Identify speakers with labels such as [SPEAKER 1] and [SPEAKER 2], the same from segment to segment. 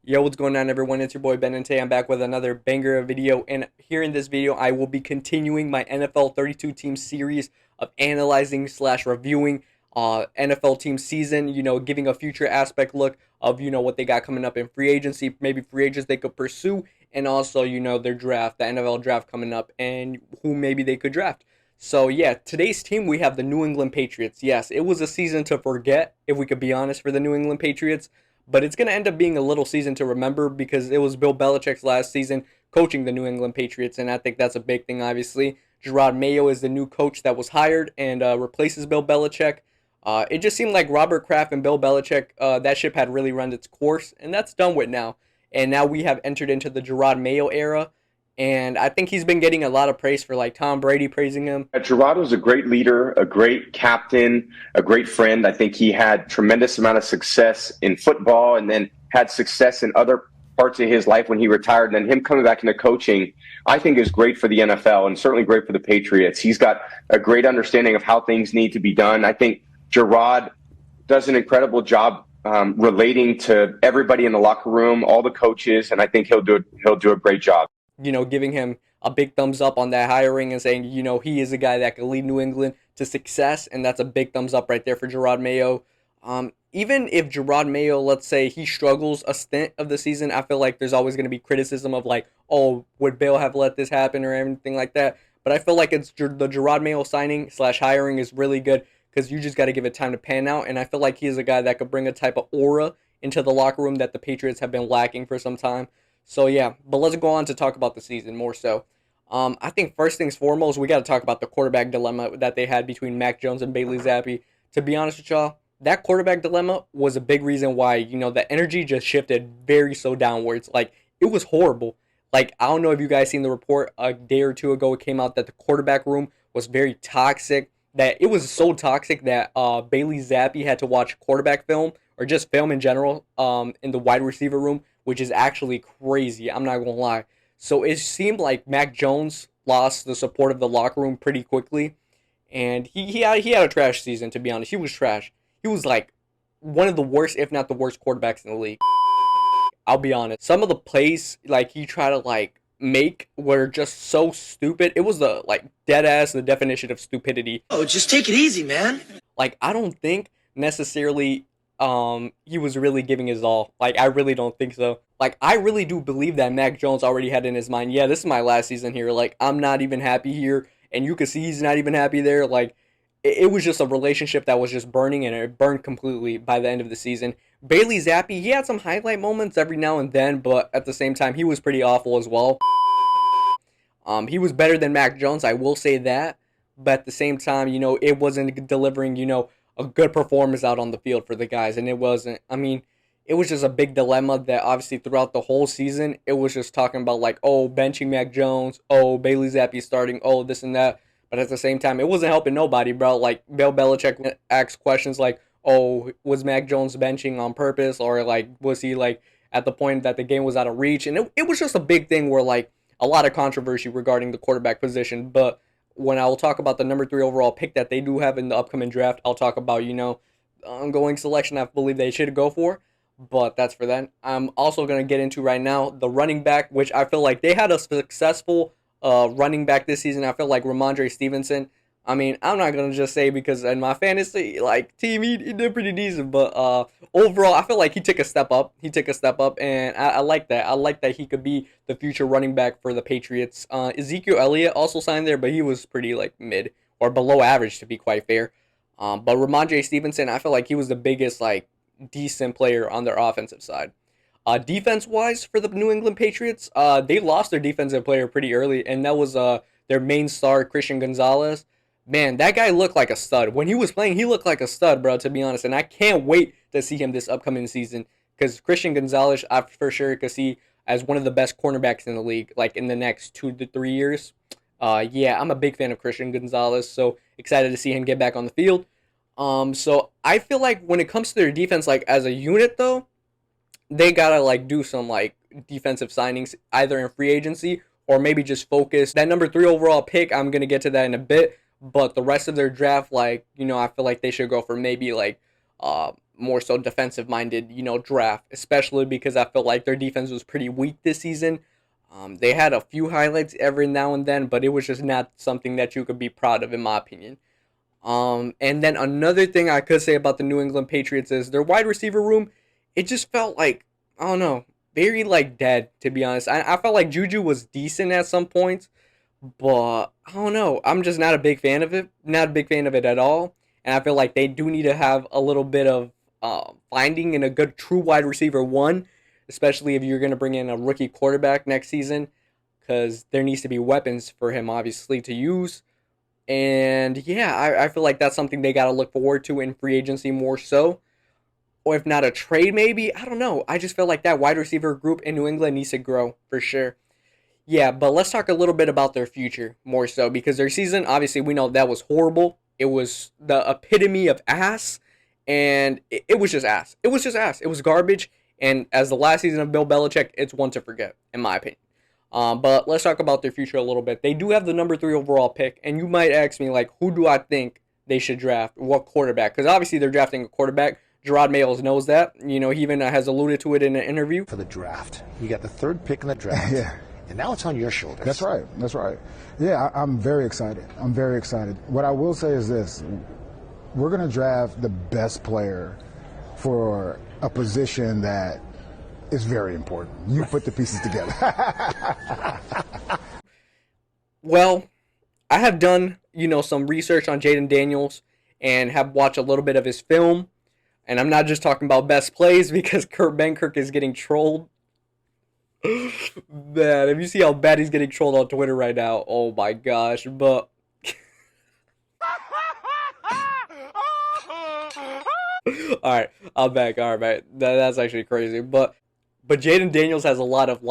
[SPEAKER 1] Yo, what's going on, everyone? It's your boy Ben, and today I'm back with another banger video. And here in this video, I will be continuing my NFL 32 team series of analyzing slash reviewing NFL team season. Giving a future aspect look of what they got coming up in free agency, maybe free agents they could pursue, and also their draft, the NFL draft coming up, and who maybe they could draft. So yeah, today's team we have the New England Patriots. Yes, it was a season to forget, if we could be honest, for the New England Patriots. But it's going to end up being a little season to remember because it was Bill Belichick's last season coaching the New England Patriots, and I think that's a big thing, obviously. Gerard Mayo is the new coach that was hired and replaces Bill Belichick. It just seemed like Robert Kraft and Bill Belichick, that ship had really run its course, and that's done with now. And now we have entered into the Gerard Mayo era, and I think he's been getting a lot of praise for like Tom Brady praising him.
[SPEAKER 2] Gerard was a great leader, a great captain, a great friend. I think he had tremendous amount of success in football and then had success in other parts of his life when he retired. And then him coming back into coaching, I think is great for the NFL and certainly great for the Patriots. He's got a great understanding of how things need to be done. I think Gerard does an incredible job relating to everybody in the locker room, all the coaches, and I think he'll do a great job.
[SPEAKER 1] Giving him a big thumbs up on that hiring and saying, he is a guy that can lead New England to success, and that's a big thumbs up right there for Gerard Mayo. Even if Gerard Mayo, let's say he struggles a stint of the season, I feel like there's always going to be criticism of like, oh, would Bill have let this happen or anything like that? But I feel like the Gerard Mayo signing slash hiring is really good because you just got to give it time to pan out, and I feel like he is a guy that could bring a type of aura into the locker room that the Patriots have been lacking for some time. So yeah, but let's go on to talk about the season more so. I think first things foremost, we got to talk about the quarterback dilemma that they had between Mac Jones and Bailey Zappi. To be honest with y'all, that quarterback dilemma was a big reason why the energy just shifted very so downwards. Like it was horrible. Like I don't know if you guys seen the report a day or two ago. It came out that the quarterback room was very toxic. That it was so toxic that Bailey Zappi had to watch quarterback film or just film in general in the wide receiver room, which is actually crazy. I'm not gonna lie. So it seemed like Mac Jones lost the support of the locker room pretty quickly, and he had a trash season. To be honest, he was trash. He was like one of the worst, if not the worst, quarterbacks in the league. I'll be honest. Some of the plays like he tried to like make were just so stupid. It was the like dead ass the definition of stupidity.
[SPEAKER 3] Oh, just take it easy, man.
[SPEAKER 1] Like I don't think necessarily he was really giving his all. Like I really don't think so. Like I really do believe that Mac Jones already had in his mind, yeah, this is my last season here. Like I'm not even happy here, and you can see he's not even happy there. Like it was just a relationship that was just burning, and it burned completely by the end of the season. Bailey Zappi, he had some highlight moments every now and then, but at the same time, he was pretty awful as well. He was better than Mac Jones, I will say that, but at the same time, it wasn't delivering, a good performance out on the field for the guys, and it wasn't. I mean, it was just a big dilemma that obviously throughout the whole season, it was just talking about like, oh, benching Mac Jones, oh, Bailey Zappi starting, oh, this and that. But at the same time, it wasn't helping nobody, bro. Like Bill Belichick asks questions like, oh, was Mac Jones benching on purpose, or like was he like at the point that the game was out of reach? And it was just a big thing where like a lot of controversy regarding the quarterback position. But when I will talk about the number 3 overall pick that they do have in the upcoming draft, I'll talk about ongoing selection I believe they should go for. But that's for then. I'm also going to get into right now the running back, which I feel like they had a successful running back this season. I feel like Ramondre Stevenson. I mean, I'm not going to just say because in my fantasy like team, he did pretty decent. But overall, I feel like he took a step up. He took a step up, and I like that. I like that he could be the future running back for the Patriots. Ezekiel Elliott also signed there, but he was pretty like mid or below average to be quite fair. But Ramondre Stevenson, I feel like he was the biggest like decent player on their offensive side. Defense-wise for the New England Patriots, they lost their defensive player pretty early, and that was their main star, Christian Gonzalez. Man, that guy looked like a stud. When he was playing, he looked like a stud, bro, to be honest, and I can't wait to see him this upcoming season because Christian Gonzalez, I for sure could see as one of the best cornerbacks in the league, like in the next 2 to 3 years. Yeah, I'm a big fan of Christian Gonzalez, so excited to see him get back on the field. So I feel like when it comes to their defense, like as a unit though, they gotta like do some like defensive signings either in free agency or maybe just focus that number 3 overall pick. I'm gonna get to that in a bit, but the rest of their draft, like I feel like they should go for maybe like more so defensive minded, draft, especially because I felt like their defense was pretty weak this season. They had a few highlights every now and then, but it was just not something that you could be proud of, in my opinion. And then another thing I could say about the New England Patriots is their wide receiver room. It just felt like, I don't know, very like dead, to be honest. I felt like Juju was decent at some points, but I don't know. I'm just not a big fan of it. Not a big fan of it at all. And I feel like they do need to have a little bit of finding in a good true wide receiver one, especially if you're going to bring in a rookie quarterback next season, because there needs to be weapons for him, obviously, to use. And yeah, I feel like that's something they got to look forward to in free agency more so. Or if not a trade, maybe. I don't know. I just feel like that wide receiver group in New England needs to grow for sure. Yeah, but let's talk a little bit about their future more so because their season, obviously, we know that was horrible. It was the epitome of ass, and it was just ass. It was just ass. It was garbage. And as the last season of Bill Belichick, it's one to forget, in my opinion. But let's talk about their future a little bit. They do have the number 3 overall pick, and you might ask me, like, who do I think they should draft? What quarterback? Because obviously they're drafting a quarterback. Gerard Mayles knows that. He even has alluded to it in an interview.
[SPEAKER 3] For the draft. You got the 3rd pick in the draft.
[SPEAKER 4] Yeah.
[SPEAKER 3] And now it's on your shoulders.
[SPEAKER 4] That's right. That's right. Yeah, I'm very excited. I'm very excited. What I will say is this. We're going to draft the best player for a position that is very important. You put the pieces together.
[SPEAKER 1] Well, I have done, some research on Jaden Daniels and have watched a little bit of his film. And I'm not just talking about best plays because Ben Kirk is getting trolled. Man, if you see how bad he's getting trolled on Twitter right now, oh my gosh. But all right, I'm back. All right, that's actually crazy. But Jaden Daniels has a lot of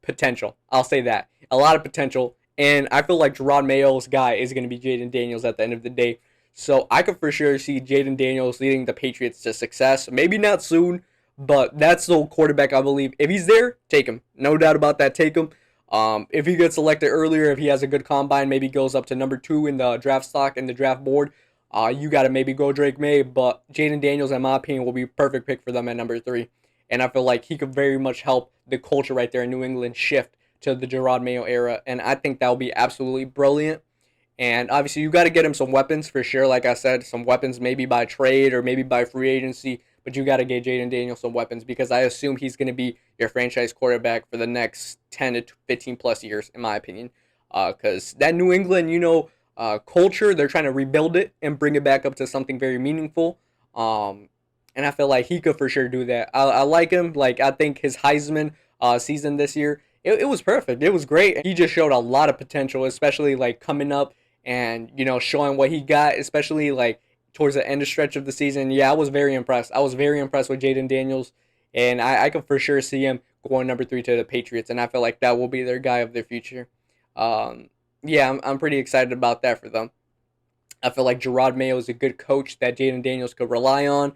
[SPEAKER 1] potential. I'll say that, a lot of potential, and I feel like Gerard Mayo's guy is going to be Jaden Daniels at the end of the day. So I could for sure see Jaden Daniels leading the Patriots to success. Maybe not soon, but that's the quarterback I believe. If he's there, take him. No doubt about that. Take him. If he gets selected earlier, if he has a good combine, maybe goes up to number 2 in the draft stock and the draft board. You got to maybe go Drake May, but Jaden Daniels, in my opinion, will be a perfect pick for them at number 3. And I feel like he could very much help the culture right there in New England shift to the Gerard Mayo era. And I think that will be absolutely brilliant. And obviously, you got to get him some weapons for sure. Like I said, some weapons maybe by trade or maybe by free agency. But you got to get Jaden Daniels some weapons because I assume he's going to be your franchise quarterback for the next 10 to 15 plus years, in my opinion. Because that New England, culture, they're trying to rebuild it and bring it back up to something very meaningful. And I feel like he could for sure do that. I like him. Like, I think his Heisman season this year, it was perfect. It was great. He just showed a lot of potential, especially coming up and, showing what he got, especially towards the end of stretch of the season. Yeah, I was very impressed. I was very impressed with Jaden Daniels, and I could for sure see him going number 3 to the Patriots, and I feel like that will be their guy of their future. Yeah, I'm pretty excited about that for them. I feel like Gerard Mayo is a good coach that Jaden Daniels could rely on.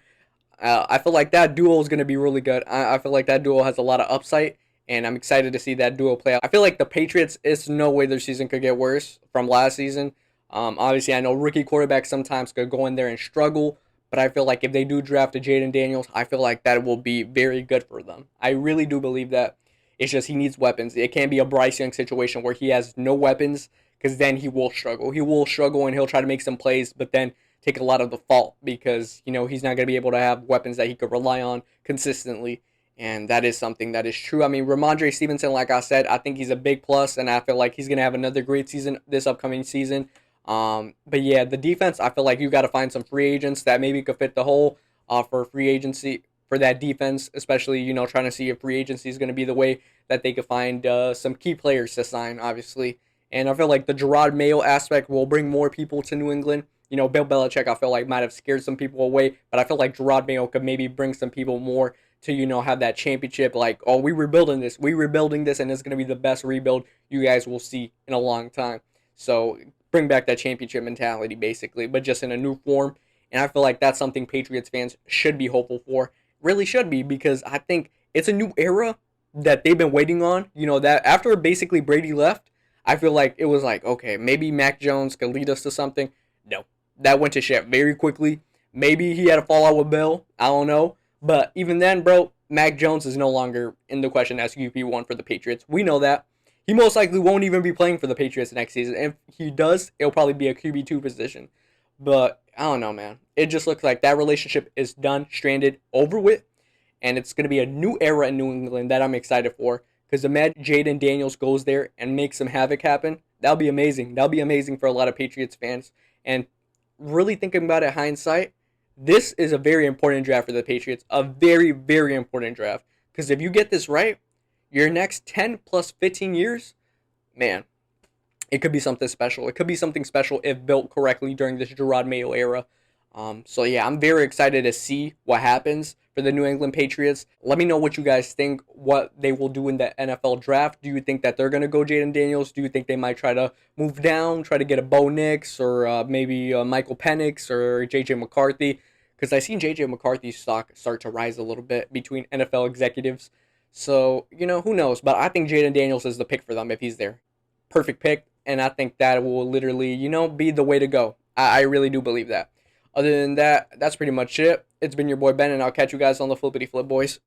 [SPEAKER 1] I feel like that duo is going to be really good. I feel like that duo has a lot of upside, and I'm excited to see that duo play out. I feel like the Patriots, it's no way their season could get worse from last season. Obviously, I know rookie quarterbacks sometimes could go in there and struggle, but I feel like if they do draft a Jaden Daniels, I feel like that will be very good for them. I really do believe that. It's just he needs weapons. It can't be a Bryce Young situation where he has no weapons because then he will struggle. He will struggle and he'll try to make some plays, but then take a lot of the fault because, he's not going to be able to have weapons that he could rely on consistently. And that is something that is true. I mean, Ramondre Stevenson, like I said, I think he's a big plus, and I feel like he's going to have another great season this upcoming season. But yeah, the defense, I feel like you got to find some free agents that maybe could fit the hole for free agency for that defense, especially, trying to see if free agency is going to be the way that they could find some key players to sign, obviously. And I feel like the Gerard Mayo aspect will bring more people to New England. Bill Belichick, I feel like, might have scared some people away, but I feel like Gerard Mayo could maybe bring some people more to, have that championship, like, oh, we're rebuilding this, and it's going to be the best rebuild you guys will see in a long time. So bring back that championship mentality, basically, but just in a new form. And I feel like that's something Patriots fans should be hopeful for. Really should be, because I think it's a new era that they've been waiting on. That after basically Brady left, I feel like it was like, okay, maybe Mac Jones could lead us to something. No, that went to shit very quickly. Maybe he had a fallout with Bill. I don't know. But even then, bro, Mac Jones is no longer in the question as QB1 for the Patriots. We know that. He most likely won't even be playing for the Patriots next season. If he does, it'll probably be a QB2 position. But I don't know, man. It just looks like that relationship is done, stranded, over with. And it's going to be a new era in New England that I'm excited for. Because imagine Jaden Daniels goes there and makes some havoc happen. That'll be amazing. That'll be amazing for a lot of Patriots fans. And really thinking about it, hindsight, this is a very important draft for the Patriots. A very, very important draft. Because if you get this right, your next 10 plus 15 years, man, it could be something special. It could be something special if built correctly during this Gerard Mayo era. So yeah, I'm very excited to see what happens for the New England Patriots. Let me know what you guys think, what they will do in the NFL draft. Do you think that they're going to go Jaden Daniels? Do you think they might try to move down, try to get a Bo Nix or maybe Michael Penix or J.J. McCarthy? Because I've seen J.J. McCarthy's stock start to rise a little bit between NFL executives. So, who knows? But I think Jaden Daniels is the pick for them if he's there. Perfect pick. And I think that will literally, be the way to go. I really do believe that. Other than that, that's pretty much it. It's been your boy Ben, and I'll catch you guys on the flippity flip, boys.